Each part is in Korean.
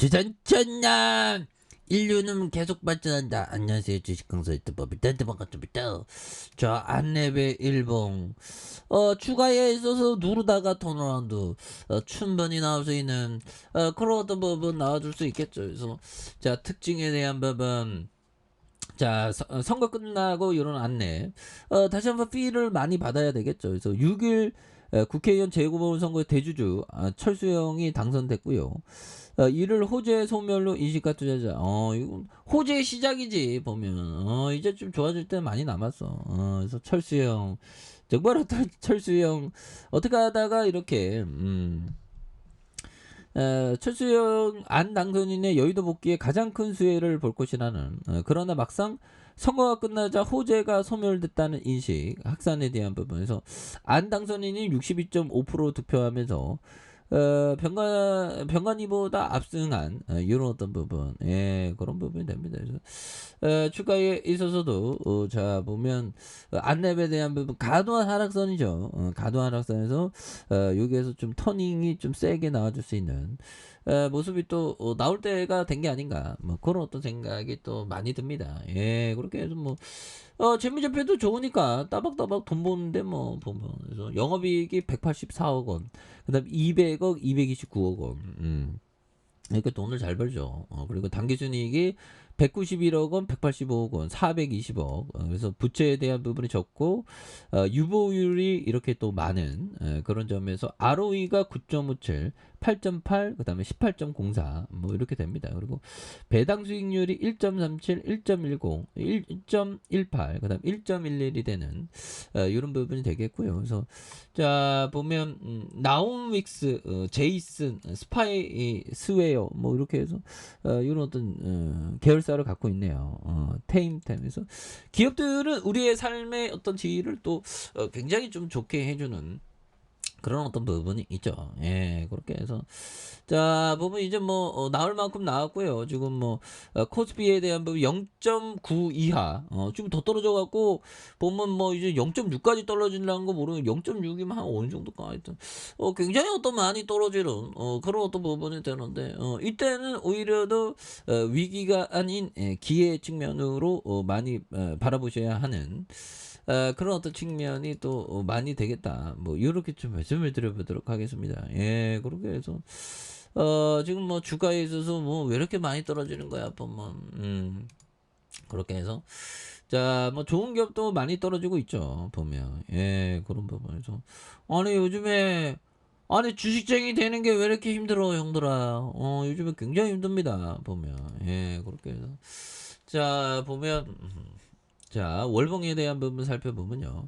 주전천남 인류는 계속 발전한다. 안녕하세요, 주식강사 유튜버입니다. 반갑습니다. 자, 안내배 일봉 추가에 있어서 누르다가 턴어라운드 충분히 나올 수 있는 그런 어떤 부분 나와줄 수 있겠죠. 그래서 자, 특징에 대한 부분, 자, 선거 끝나고 이런 안내 다시 한번 피를 많이 받아야 되겠죠. 그래서 6일 국회의원 재보궐선거 대주주 철수영이 당선됐고요. 이를 호재 소멸로 인식과 투자자. 이건 호재의 시작이지 보면. 이제 좀 좋아질 때 많이 남았어. 그래서 철수영, 정말 철수영 어떻게 하다가 이렇게 철수영 안 당선인의 여의도 복귀에 가장 큰 수혜를 볼 것이라는, 그러나 막상 선거가 끝나자 호재가 소멸됐다는 인식 확산에 대한 부분에서 안 당선인이 62.5% 득표하면서 병관이보다 압승한 이런 어떤 부분, 그런 부분이 됩니다. 그래서 추가에 있어서도 자 보면 안랩에 대한 부분 과도한 하락선이죠. 과도한 하락선에서 여기에서 좀 터닝이 좀 세게 나와줄 수 있는 모습이 또 나올 때가 된 게 아닌가, 뭐 그런 어떤 생각이 또 많이 듭니다. 그렇게 해서 뭐 재무제표도 좋으니까 따박따박 돈 버는데 뭐 보면, 그래서 영업이익이 184억 원, 그다음 200억, 229억 원. 그러니까 돈을 잘 벌죠. 그리고 당기순이익이 191억 원, 185억 원, 420억. 그래서 부채에 대한 부분이 적고 유보율이 이렇게 또 많은 그런 점에서 ROE가 9.57, 8.8, 그다음에 18.04 뭐 이렇게 됩니다. 그리고 배당 수익률이 1.37, 1.10, 1.18, 그다음 1.11이 되는 이런 부분이 되겠고요. 그래서 자 보면 나움윅스, 제이슨, 스파이 스웨어 뭐 이렇게 해서 이런 어떤 계열사를 갖고 있네요. 테임템에서 기업들은 우리의 삶의 어떤 지위를 또 굉장히 좀 좋게 해주는 그런 어떤 부분이 있죠. 그렇게 해서 자 보면 이제 뭐 나올 만큼 나왔고요. 지금 뭐 코스피에 대한 부분 0.9 이하, 좀 더 떨어져 갖고 보면 뭐 이제 0.6까지 떨어진다는 거 모르는, 0.6이면 한 어느 정도까 하여튼 굉장히 어떤 많이 떨어지는 그런 어떤 부분이 되는데, 이때는 오히려 더 위기가 아닌 기회 측면으로 많이 바라보셔야 하는 그런 어떤 측면이 또 많이 되겠다. 뭐 이렇게 좀 말씀을 드려보도록 하겠습니다. 그렇게 해서 지금 뭐 주가에 있어서 뭐 왜 이렇게 많이 떨어지는 거야, 보면. 그렇게 해서 자 뭐 좋은 기업도 많이 떨어지고 있죠, 보면. 그런 부분에서 아니 요즘에, 아니 주식쟁이 되는 게 왜 이렇게 힘들어, 형들아. 요즘에 굉장히 힘듭니다, 보면. 그렇게 해서 자 보면 자 월봉에 대한 부분 살펴보면요.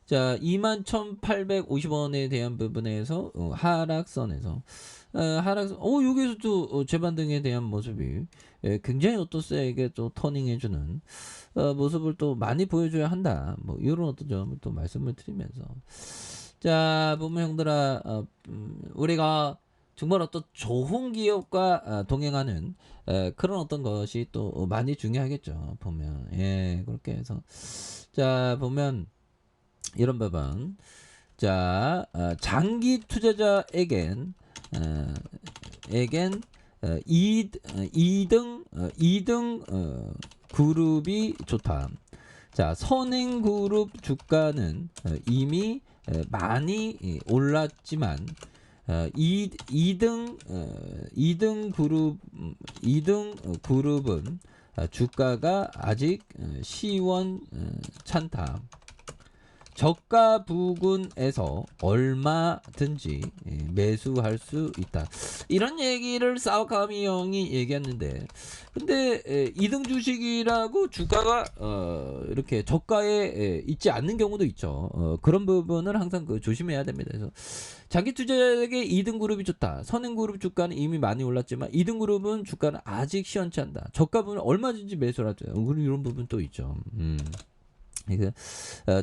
자 21,850원에 대한 부분에서 하락선에서 하락선, 여기에서 또 재반등에 대한 모습이 굉장히 어떤 세게 또 터닝해주는 모습을 또 많이 보여줘야 한다. 뭐 이런 어떤 점을 또 말씀을 드리면서 자 보면 형들아, 우리가 정말 어떤 좋은 기업과 동행하는 그런 어떤 것이 또 많이 중요하겠죠, 보면. 그렇게 해서 자 보면 이런 부분, 자 장기 투자자에겐 어, 에겐 2등 그룹이 좋다. 자 선행그룹 주가는 이미 많이 올랐지만 2등 그룹은 주가가 아직 시원찮다. 저가 부근에서 얼마든지 매수할 수 있다. 이런 얘기를 사우카미 형이 얘기했는데, 근데 2등 주식이라고 주가가 이렇게 저가에 있지 않는 경우도 있죠. 그런 부분을 항상 조심해야 됩니다. 그래서 장기 투자자에게 2등 그룹이 좋다. 선행 그룹 주가는 이미 많이 올랐지만 2등 그룹은 주가는 아직 시원치 않다. 저가 부분은 얼마든지 매수를 하죠. 이런 부분 또 있죠.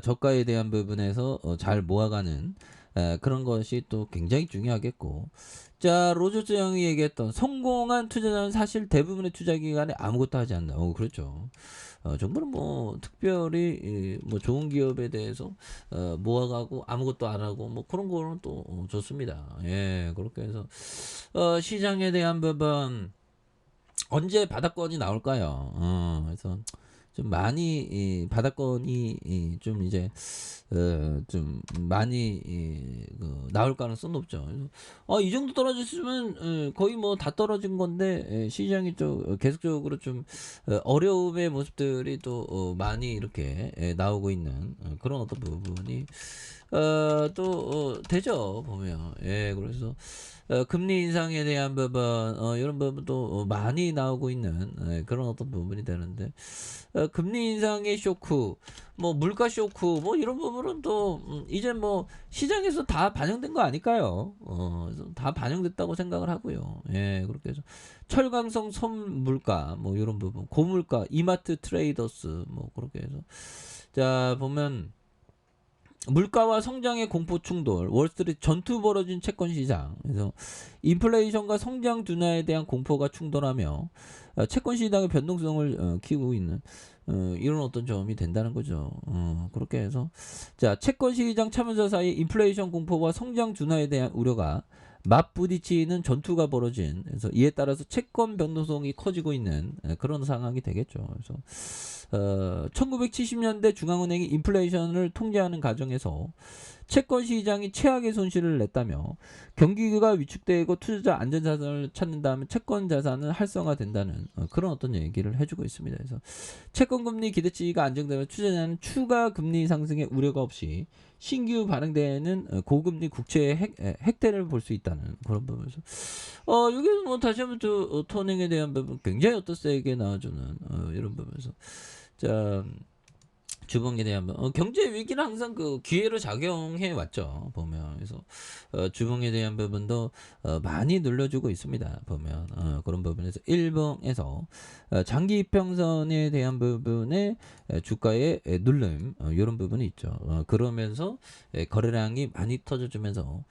저가에 대한 부분에서 잘 모아가는 그런 것이 또 굉장히 중요하겠고, 자 로저스 형이 얘기했던 성공한 투자자는 사실 대부분의 투자 기간에 아무것도 하지 않나. 그렇죠. 정말 뭐 특별히 뭐 좋은 기업에 대해서 모아가고 아무것도 안 하고 뭐 그런 거는 또 좋습니다. 그렇게 해서 시장에 대한 부분, 언제 바닥권이 나올까요? 그래서 좀 많이 바닥권이 좀 이제 좀 많이 나올 가능성은 높죠. 그래서 이 정도 떨어졌으면 거의 뭐 다 떨어진 건데 시장이 좀 계속적으로 좀 어려움의 모습들이 또 많이 이렇게 나오고 있는 그런 어떤 부분이 또 되죠 보면. 예, 그래서 금리 인상에 대한 부분 이런 부분도 많이 나오고 있는 그런 어떤 부분이 되는데 금리 인상의 쇼크, 뭐 물가 쇼크, 뭐 이런 부분은 또 이제 뭐 시장에서 다 반영된 거 아닐까요? 그래서 다 반영됐다고 생각을 하고요. 예, 그렇게 해서 철강성 선물가, 뭐 이런 부분, 고물가, 이마트 트레이더스, 뭐 그렇게 해서 자 보면. 물가와 성장의 공포 충돌, 월스트리트 전투 벌어진 채권 시장. 그래서 인플레이션과 성장 둔화에 대한 공포가 충돌하며 채권 시장의 변동성을 키우고 있는 이런 어떤 점이 된다는 거죠. 그렇게 해서 자 채권 시장 참여자 사이 인플레이션 공포와 성장 둔화에 대한 우려가 맞부딪히는 전투가 벌어진, 그래서 이에 따라서 채권 변동성이 커지고 있는 그런 상황이 되겠죠. 그래서 1970년대 중앙은행이 인플레이션을 통제하는 과정에서 채권 시장이 최악의 손실을 냈다며 경기가 위축되고 투자자 안전자산을 찾는다면 채권 자산은 활성화된다는 그런 어떤 얘기를 해주고 있습니다. 그래서 채권 금리 기대치가 안정되면 투자자는 추가 금리 상승의 우려가 없이 신규 발행되는 고금리 국채의 획대를 볼 수 있다는 그런 부분에서 여기서 뭐 다시 한번 또 토닝에 대한 부분 굉장히 어떤 세게 나와주는 이런 부분에서 자 주봉에 대한 경제 위기는 항상 그 기회로 작용해 왔죠 보면. 그래서 주봉에 대한 부분도 많이 눌러주고 있습니다 보면. 그런 부분에서 일봉에서 장기 이평선에 대한 부분에 주가의 눌림 이런 부분이 있죠. 그러면서 거래량이 많이 터져주면서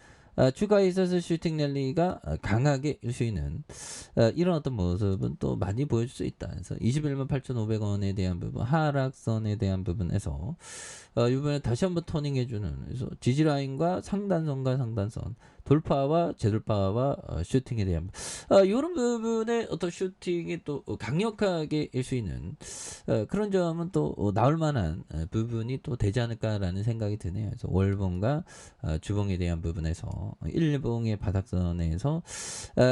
추가에 있어서 슈팅 랠리가 강하게 일 수 있는 이런 어떤 모습은 또 많이 보여줄 수 있다. 그래서 21만 8,500원에 대한 부분, 하락선에 대한 부분에서 이번에 다시 한번 토닝해주는, 그래서 지지라인과 상단선과 상단선 돌파와 재돌파와 슈팅에 대한 이런 부분의 어떤 슈팅이 또 강력하게 일 수 있는 그런 점은 또 나올 만한 부분이 또 되지 않을까라는 생각이 드네요. 그래서 월봉과 주봉에 대한 부분에서 일봉의 바닥선에서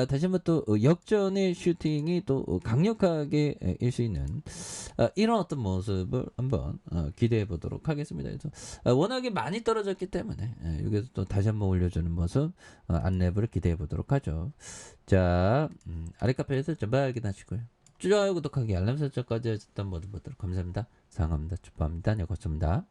다시 한번 또 역전의 슈팅이 또 강력하게 일 수 있는 이런 어떤 모습을 한번 기대해 보도록 하겠습니다. 그래서 워낙에 많이 떨어졌기 때문에 여기서 또 다시 한번 올려주는 모습 안랩을 기대해 보도록 하죠. 자 아래 카페에서 좀 확인하시고요. 좋아요, 구독하기, 알람 설정까지 해줬던 모든 분들 감사합니다. 사랑합니다. 축복합니다. 네, 고맙습니다.